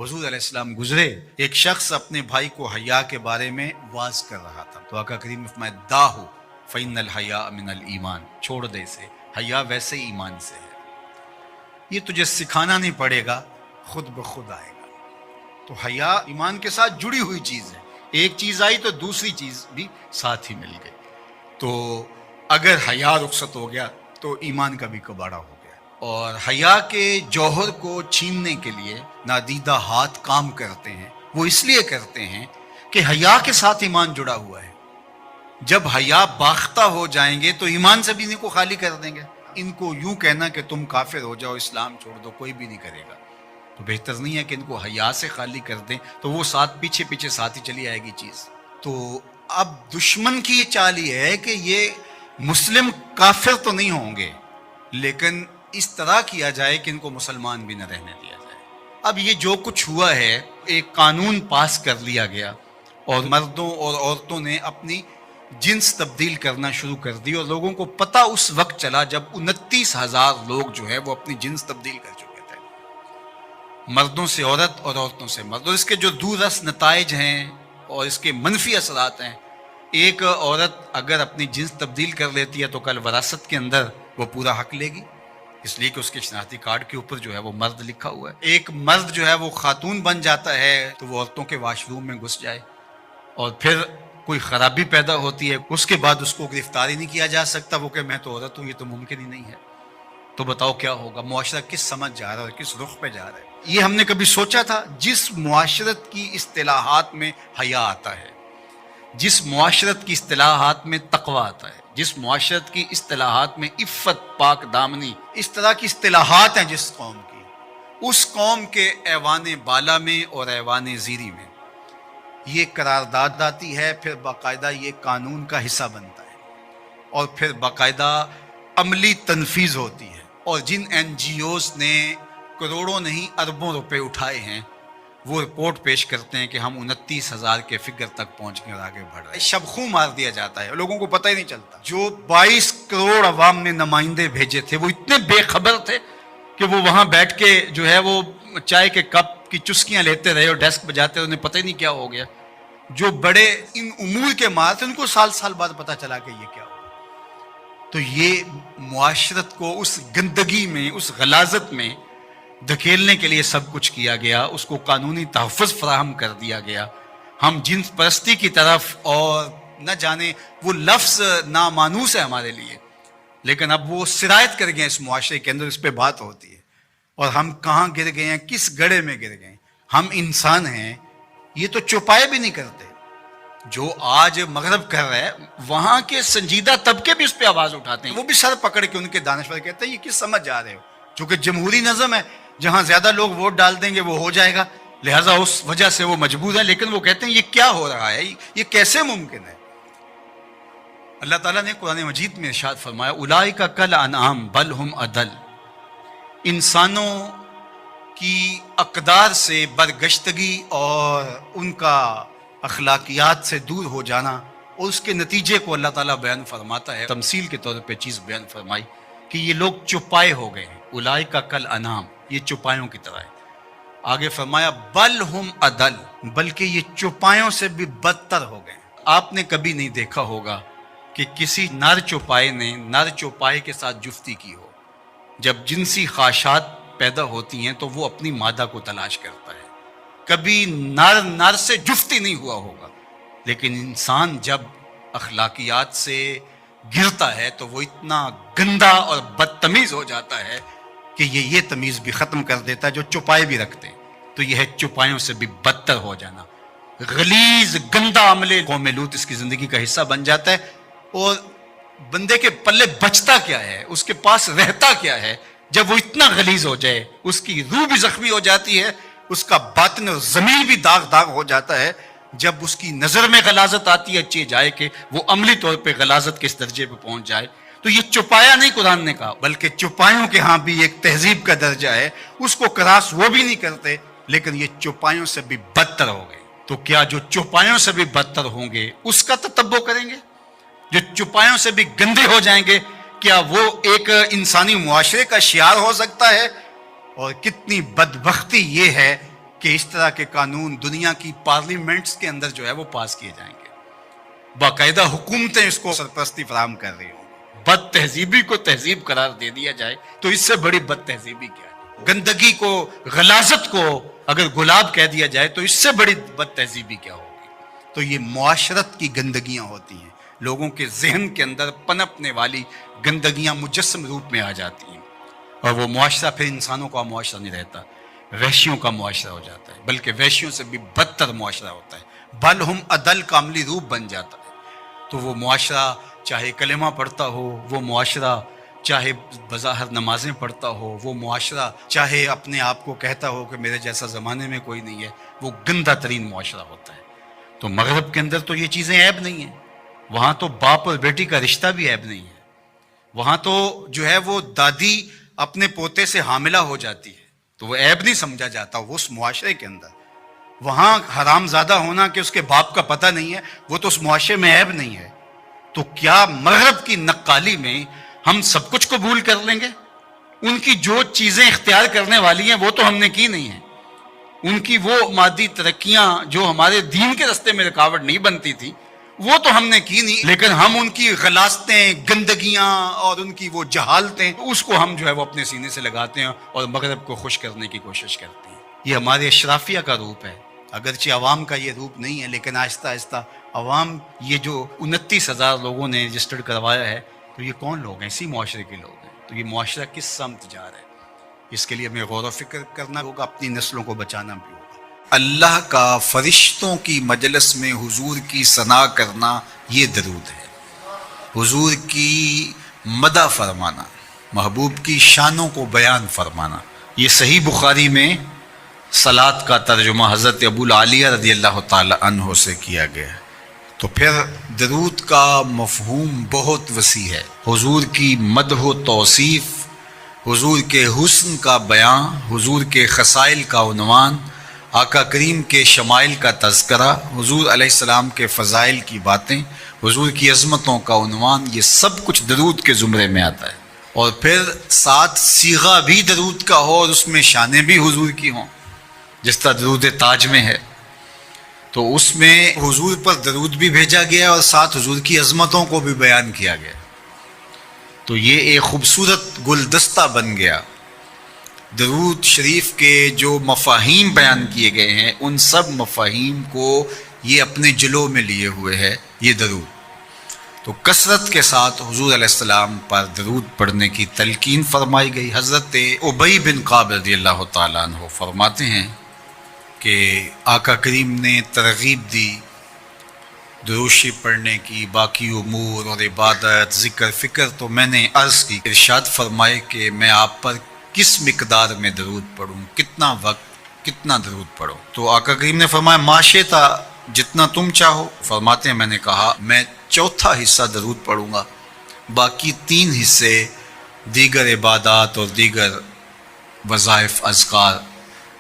हुजूर अलैहिस्सलाम गुजरे, एक शख्स अपने भाई को हया के बारे में वाज कर रहा था, तो आका करीम ने फरमाया दाहु फ़इन्नल हया मिनल ईमान, छोड़ दे इसे, हया वैसे ईमान से है, ये तुझे सिखाना नहीं पड़ेगा, खुद ब खुद आएगा। तो हया ईमान के साथ जुड़ी हुई चीज़ है, एक चीज़ आई तो दूसरी चीज़ भी साथ ही मिल गई। तो अगर हया रुखसत हो गया तो ईमान का भी कबाड़ा हो गया। और हया के जौहर को छीनने के लिए नादीदा हाथ काम करते हैं, वो इसलिए करते हैं कि हया के साथ ईमान जुड़ा हुआ है। जब हया बाख्ता हो जाएंगे तो ईमान से भी इनको खाली कर देंगे। इनको यूं कहना कि तुम काफिर हो जाओ, इस्लाम छोड़ दो, कोई भी नहीं करेगा। तो बेहतर नहीं है कि इनको हया से खाली कर दें, तो वो साथ पीछे पीछे साथ ही चली आएगी चीज़। तो अब दुश्मन की ये चाल ये है कि ये मुस्लिम काफिर तो नहीं होंगे, लेकिन इस तरह किया जाए कि इनको मुसलमान भी न रहने दिया जाए। अब ये जो कुछ हुआ है, एक कानून पास कर लिया गया और मर्दों और औरतों ने अपनी जिन्स तब्दील करना शुरू कर दी, और लोगों को पता उस वक्त चला जब 29,000 लोग जो है वो अपनी जिन्स तब्दील कर चुके थे, मर्दों से औरत और औरतों से मर्द। और इसके जो दूरस नताइज हैं और इसके मनफी असरात हैं, एक औरत अगर अपनी जिन्स तब्दील कर लेती है तो कल वरासत के अंदर वो पूरा हक लेगी, इसलिए कि उसके शनाख्ती कार्ड के ऊपर जो है वो मर्द लिखा हुआ है। एक मर्द जो है वो खातून बन जाता है तो वो औरतों के वाशरूम में घुस जाए और फिर कोई खराबी पैदा होती है, उसके बाद उसको गिरफ्तार ही नहीं किया जा सकता, वो कि मैं तो औरत हूँ, ये तो मुमकिन ही नहीं है। तो बताओ क्या होगा, मुआशरा किस समझ जा रहा है, किस रुख पे जा रहा है। ये हमने कभी सोचा था? जिस मुआशरत की इस्तिलाहात में हया आता है, जिस मुआशरत की इस्तिलाहात में तकवा आता है, जिस मुआशरत की इस्तिलाहात में इफ़्फ़त, पाक दामनी, इस तरह की इस्तिलाहात हैं जिस कौम की, उस कौम के ऐवान बाला में और ऐवान ज़ीरी में ये करारदाद आती है, फिर बाकायदा ये कानून का हिस्सा बनता है और फिर बाकायदा अमली तनफीज़ होती है। और जिन NGOs ने करोड़ों नहीं अरबों रुपए उठाए हैं, वो रिपोर्ट पेश करते हैं कि हम 29,000 के फिगर तक पहुंच गए और आगे बढ़ रहे हैं। शबखू मार दिया जाता है, लोगों को पता ही नहीं चलता। जो 22 करोड़ अवाम ने नुमाइंदे भेजे थे, वो इतने बेखबर थे कि वो वहां बैठ के जो है वो चाय के कप की चुस्कियां लेते रहे और डेस्क बजाते रहे, उन्हें पता ही नहीं क्या हो गया। जो बड़े इन उमूर के मार थे, उनको साल साल बाद पता चला कि ये क्या हुआ। तो ये मुआशरत को उस गंदगी में, उस गलाजत में धकेलने के लिए सब कुछ किया गया, उसको कानूनी तहफ़्फ़ुज़ फराहम कर दिया गया। हम जिन्स परस्ती की तरफ, और न जाने वो लफ्ज़ नामानूस है हमारे लिए, लेकिन अब वो सिरायत कर गए इस मुआशरे के अंदर, इस पर बात होती है। और हम कहाँ गिर गए हैं, किस गड्ढे में गिर गए। हम इंसान हैं, ये तो चौपाए भी नहीं करते। जो आज मगरब कर रहा है, वहाँ के संजीदा तबके भी उस पर आवाज़ उठाते हैं, वो भी सर पकड़ के उनके दानश्वर कहते हैं ये किस समझ जा रहे हो, चूँकि जमहूरी नज़म है, जहां ज्यादा लोग वोट डाल देंगे वो हो जाएगा, लिहाजा उस वजह से वो मजबूर है। लेकिन वो कहते हैं ये क्या हो रहा है, ये कैसे मुमकिन है। अल्लाह ताला ने कुरान मजीद में इरशाद फरमाया उलाइका कल अनआम बल हुम अदल, इंसानों की अक़दार से बरगश्तगी और उनका अखलाकियात से दूर हो जाना, और उसके नतीजे को अल्लाह ताला बयान फरमाता है। तमसील के तौर पर चीज़ बयान फरमाई कि ये लोग चुपाए हो गए हैं। उलाइका कल अनाम, ये चुपायों की तरह है। आगे फरमाया बल हुम अदल, बल्कि ये चुपायों से भी बदतर हो गए। आपने कभी नहीं देखा होगा कि किसी नर चौपाए ने नर चौपाए के साथ जुफ्ती की हो। जब जिनसी ख्वाहिशात पैदा होती हैं तो वो अपनी मादा को तलाश करता है। कभी नर नर से जुफ्ती नहीं हुआ होगा, लेकिन इंसान जब अखलाकियात से गिरता है तो वो इतना गंदा और बदतमीज हो जाता है कि ये तमीज़ भी ख़त्म कर देता है जो चौपाए भी रखते हैं। तो यह है चौपायों से भी बदतर हो जाना। गलीज गंदा अमले कौम लूत इसकी ज़िंदगी का हिस्सा बन जाता है। और बंदे के पल्ले बचता क्या है, उसके पास रहता क्या है जब वो इतना गलीज हो जाए। उसकी रूह भी जख्मी हो जाती है, उसका बातिन और ज़मीन भी दाग दाग हो जाता है जब उसकी नज़र में गलाजत आती है। अच्छी जाए कि वो अमली तौर पर गलाजत किस दर्जे पर पहुंच जाए। तो ये चुपाया नहीं कुरान ने कहा, बल्कि चुपायों के यहाँ भी एक तहजीब का दर्जा है, उसको क्रॉस वो भी नहीं करते, लेकिन ये चुपायों से भी बदतर हो गए। तो क्या जो चुपायों से भी बदतर होंगे उसका ततब्बो करेंगे? जो चुपायों से भी गंदे हो जाएंगे, क्या वो एक इंसानी मुआशरे का शियार हो सकता है? और कितनी बदबख्ती ये है کہ اس طرح کے قانون دنیا کی پارلیمنٹس کے اندر جو ہے وہ پاس کیے جائیں گے، باقاعدہ حکومتیں اس کو سرپرستی فراہم کر رہی ہوں۔ بد تہذیبی کو تہذیب قرار دے دیا جائے تو اس سے بڑی بد تہذیبی کیا ہے؟ گندگی کو، غلاظت کو اگر گلاب کہہ دیا جائے تو اس سے بڑی بد تہذیبی کیا ہوگی؟ تو یہ معاشرت کی گندگیاں ہوتی ہیں، لوگوں کے ذہن کے اندر پنپنے والی گندگیاں مجسم روپ میں آ جاتی ہیں، اور وہ معاشرہ پھر انسانوں کا معاشرہ نہیں رہتا، وحشیوں کا معاشرہ ہو جاتا ہے، بلکہ وحشیوں سے بھی بدتر معاشرہ ہوتا ہے، بل ہم عدل کا عملی روپ بن جاتا ہے۔ تو وہ معاشرہ چاہے کلمہ پڑھتا ہو، وہ معاشرہ چاہے بظاہر نمازیں پڑھتا ہو، وہ معاشرہ چاہے اپنے آپ کو کہتا ہو کہ میرے جیسا زمانے میں کوئی نہیں ہے، وہ گندہ ترین معاشرہ ہوتا ہے۔ تو مغرب کے اندر تو یہ چیزیں عیب نہیں ہیں، وہاں تو باپ اور بیٹی کا رشتہ بھی عیب نہیں ہے، وہاں تو جو ہے وہ دادی اپنے پوتے سے حاملہ ہو جاتی ہے تو وہ عیب نہیں سمجھا جاتا وہ اس معاشرے کے اندر۔ وہاں حرام زادہ ہونا کہ اس کے باپ کا پتہ نہیں ہے، وہ تو اس معاشرے میں عیب نہیں ہے۔ تو کیا مغرب کی نقالی میں ہم سب کچھ قبول کر لیں گے؟ ان کی جو چیزیں اختیار کرنے والی ہیں وہ تو ہم نے کی نہیں ہیں، ان کی وہ مادی ترقیاں جو ہمارے دین کے راستے میں رکاوٹ نہیں بنتی تھی وہ تو ہم نے کی نہیں، لیکن ہم ان کی غلاظتیں، گندگیاں اور ان کی وہ جہالتیں اس کو ہم جو ہے وہ اپنے سینے سے لگاتے ہیں اور مغرب کو خوش کرنے کی کوشش کرتے ہیں۔ یہ ہمارے اشرافیہ کا روپ ہے، اگرچہ عوام کا یہ روپ نہیں ہے، لیکن آہستہ آہستہ عوام، یہ جو 29,000 لوگوں نے رجسٹرڈ کروایا ہے، تو یہ کون لوگ ہیں؟ اسی معاشرے کے لوگ ہیں۔ تو یہ معاشرہ کس سمت جا رہا ہے، اس کے لیے ہمیں غور و فکر کرنا ہوگا، اپنی نسلوں کو بچانا بھی ہوگا۔ اللہ کا فرشتوں کی مجلس میں حضور کی ثنا کرنا یہ درود ہے، حضور کی مدح فرمانا، محبوب کی شانوں کو بیان فرمانا۔ یہ صحیح بخاری میں صلاۃ کا ترجمہ حضرت ابو العالیہ رضی اللہ تعالی عنہ سے کیا گیا ہے۔ تو پھر درود کا مفہوم بہت وسیع ہے، حضور کی مدح و توصیف، حضور کے حسن کا بیان، حضور کے خصائل کا عنوان، آقا کریم کے شمائل کا تذکرہ، حضور علیہ السلام کے فضائل کی باتیں، حضور کی عظمتوں کا عنوان، یہ سب کچھ درود کے زمرے میں آتا ہے۔ اور پھر ساتھ صیغہ بھی درود کا ہو اور اس میں شانیں بھی حضور کی ہوں، جس طرح درود تاج میں ہے، تو اس میں حضور پر درود بھی بھیجا گیا اور ساتھ حضور کی عظمتوں کو بھی بیان کیا گیا۔ تو یہ ایک خوبصورت گلدستہ بن گیا۔ درود شریف کے جو مفاہیم بیان کیے گئے ہیں ان سب مفاہیم کو یہ اپنے جلو میں لیے ہوئے ہے یہ درود۔ تو کثرت کے ساتھ حضور علیہ السلام پر درود پڑھنے کی تلقین فرمائی گئی۔ حضرت ابی بن کعب رضی اللہ تعالیٰ عنہ فرماتے ہیں کہ آقا کریم نے ترغیب دی درود شریف پڑھنے کی، باقی امور اور عبادت، ذکر فکر تو میں نے عرض کی، ارشاد فرمائے کہ میں آپ پر کس مقدار میں درود پڑھوں، کتنا وقت، کتنا درود پڑھوں؟ تو آقا کریم نے فرمایا ماشیتا، جتنا تم چاہو۔ فرماتے ہیں میں نے کہا میں چوتھا حصہ درود پڑھوں گا، باقی 3 حصے دیگر عبادات اور دیگر وظائف اذکار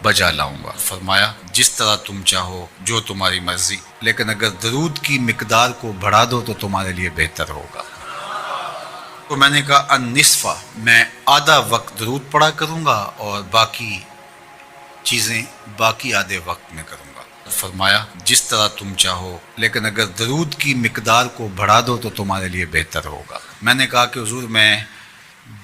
بجا لاؤں گا۔ فرمایا جس طرح تم چاہو، جو تمہاری مرضی، لیکن اگر درود کی مقدار کو بڑھا دو تو تمہارے لیے بہتر ہوگا۔ تو میں نے کہا النصف، میں آدھا وقت درود پڑھا کروں گا اور باقی چیزیں باقی آدھے وقت میں کروں گا۔ فرمایا جس طرح تم چاہو، لیکن اگر درود کی مقدار کو بڑھا دو تو تمہارے لیے بہتر ہوگا۔ میں نے کہا کہ حضور میں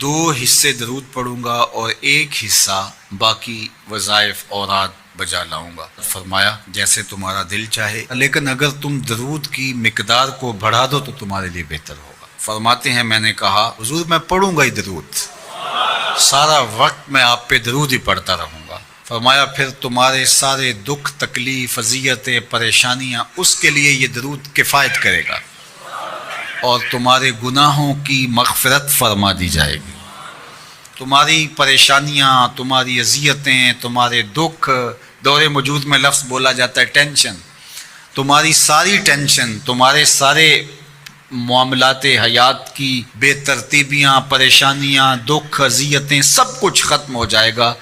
2 حصے درود پڑھوں گا اور 1 حصہ باقی وظائف اوراد بجا لاؤں گا۔ فرمایا جیسے تمہارا دل چاہے، لیکن اگر تم درود کی مقدار کو بڑھا دو تو تمہارے لیے بہتر ہوگا۔ فرماتے ہیں میں نے کہا حضور میں پڑھوں گا ہی درود، سارا وقت میں آپ پہ درود ہی پڑھتا رہوں گا۔ فرمایا پھر تمہارے سارے دکھ، تکلیف، اذیتیں، پریشانیاں، اس کے لیے یہ درود کفایت کرے گا اور تمہارے گناہوں کی مغفرت فرما دی جائے گی۔ تمہاری پریشانیاں، تمہاری اذیتیں، تمہارے دکھ، دور موجود میں لفظ بولا جاتا ہے ٹینشن، تمہاری ساری ٹینشن، تمہارے سارے معاملات حیات کی بے ترتیبیاں، پریشانیاں، دکھ، اذیتیں، سب کچھ ختم ہو جائے گا۔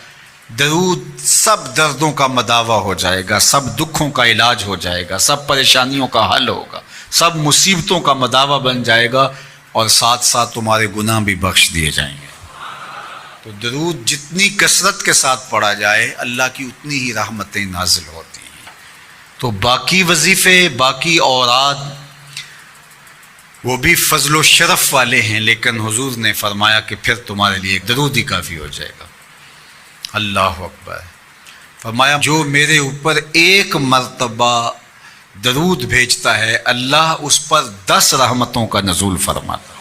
درود سب دردوں کا مداوع ہو جائے گا، سب دکھوں کا علاج ہو جائے گا، سب پریشانیوں کا حل ہوگا، سب مصیبتوں کا مداوع بن جائے گا، اور ساتھ ساتھ تمہارے گناہ بھی بخش دیے جائیں گے۔ تو درود جتنی کثرت کے ساتھ پڑھا جائے اللہ کی اتنی ہی رحمتیں نازل ہوتی ہیں۔ تو باقی وظیفے، باقی اوراد وہ بھی فضل و شرف والے ہیں، لیکن حضور نے فرمایا کہ پھر تمہارے لیے ایک درود ہی کافی ہو جائے گا۔ اللہ اکبر۔ فرمایا جو میرے اوپر ایک مرتبہ درود بھیجتا ہے اللہ اس پر 10 رحمتوں کا نزول فرماتا ہے۔